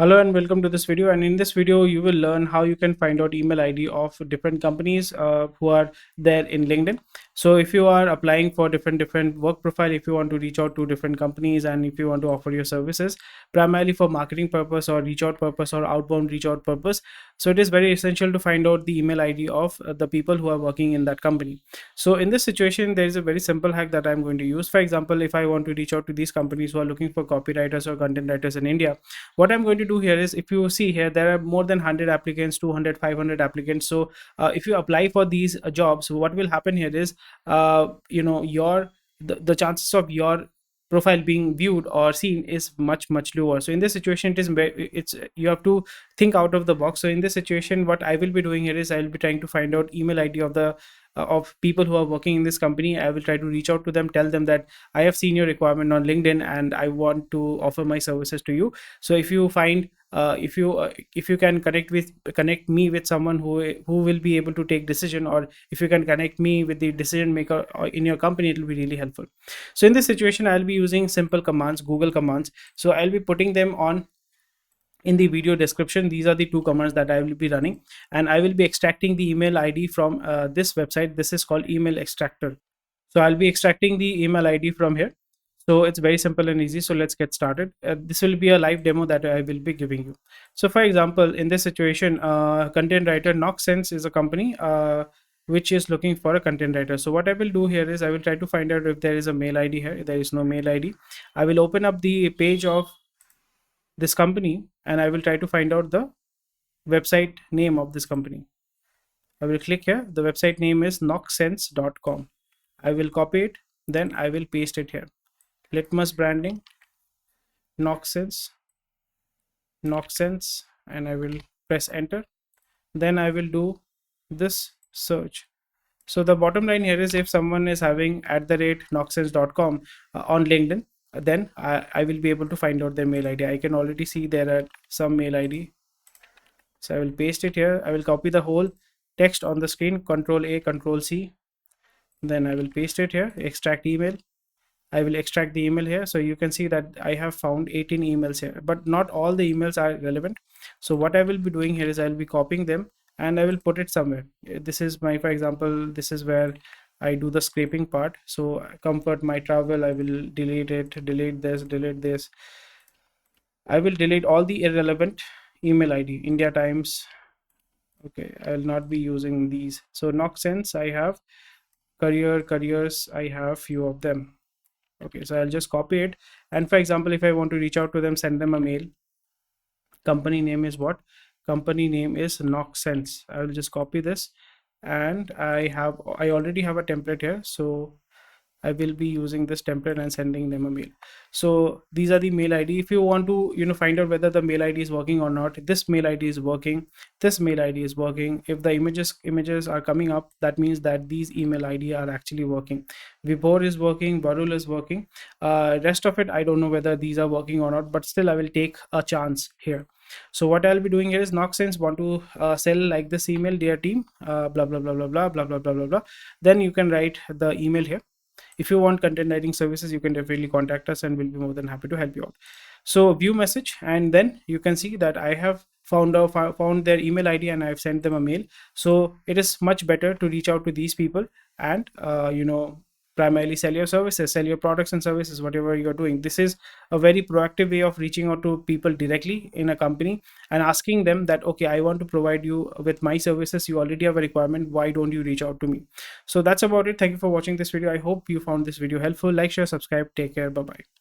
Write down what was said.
Hello and welcome to this video. And in this video, you will learn how you can find out email ID of different companies who are there in LinkedIn. So if you are applying for different work profile, if you want to reach out to different companies and if you want to offer your services primarily for marketing purpose or reach out purpose or outbound reach out purpose, so it is very essential to find out the email ID of the people who are working in that company. So in this situation, there is a very simple hack that I'm going to use. For example, if I want to reach out to these companies who are looking for copywriters or content writers in India, what I'm going to do here is, if you see here, there are more than 100 applicants, 200, 500 applicants. So if you apply for these jobs, what will happen here is the chances of your profile being viewed or seen is much lower. So in this situation, it's you have to think out of the box. So in this situation, what I will be doing here is, I will be trying to find out email ID of the of people who are working in this company. I will try to reach out to them, tell them that I have seen your requirement on LinkedIn and I want to offer my services to you. So if you find if you can connect me with someone who will be able to take decision, or if you can connect me with the decision maker in your company, it will be really helpful. So in this situation, I'll be using simple commands, Google commands. So I'll be putting them on in the video description. These are the two commands that I will be running, and I will be extracting the email ID from this website. This is called email extractor. So I'll be extracting the email ID from here. So it's very simple and easy. So let's get started. This will be a live demo that I will be giving you. So for example, in this situation, content writer Noxsense is a company which is looking for a content writer. So what I will do here is, I will try to find out if there is a mail ID here. If there is no mail ID, I will open up the page of this company and I will try to find out the website name of this company. I will click here. The website name is noxsense.com. I will copy it, then I will paste it here. Litmus branding, Noxsense, and I will press enter. Then I will do this search. So the bottom line here is, if someone is having @noxsense.com on LinkedIn, then I will be able to find out their mail ID. I can already see there are some mail ID. So I will paste it here. I will copy the whole text on the screen, Control A, Control C. Then I will paste it here, extract email. I will extract the email here. So you can see that I have found 18 emails here, but not all the emails are relevant. So what I will be doing here is, I will be copying them and I will put it somewhere. This is my, for example, this is where I do the scraping part. So comfort, my travel, I will delete it, delete this, delete this. I will delete all the irrelevant email ID, India Times. Okay, I will not be using these. So Noxsense, I have careers, I have few of them. Okay, so I'll just copy it. And for example, if I want to reach out to them, send them a mail, company name is what? Company name is Noxsense. I will just copy this, and I already have a template here. So I will be using this template and sending them a mail. So these are the mail ID. If you want to, find out whether the mail ID is working or not, this mail ID is working, this mail ID is working. If the images are coming up, that means that these email ID are actually working. Vibhor is working, Barul is working. Rest of it, I don't know whether these are working or not, but still I will take a chance here. So what I'll be doing here is, Noxsense want to sell like this email, dear team, blah blah blah blah blah blah blah blah blah blah. Then you can write the email here. If you want content writing services, you can definitely contact us and we'll be more than happy to help you out. So view message, and then you can see that I have found their email ID and I've sent them a mail. So it is much better to reach out to these people and primarily sell your services, sell your products and services, whatever you're doing. This is a very proactive way of reaching out to people directly in a company and asking them that, okay, I want to provide you with my services, you already have a requirement, why don't you reach out to me? So that's about it. Thank you for watching this video. I hope you found this video helpful. Like, share, subscribe. Take care. Bye bye.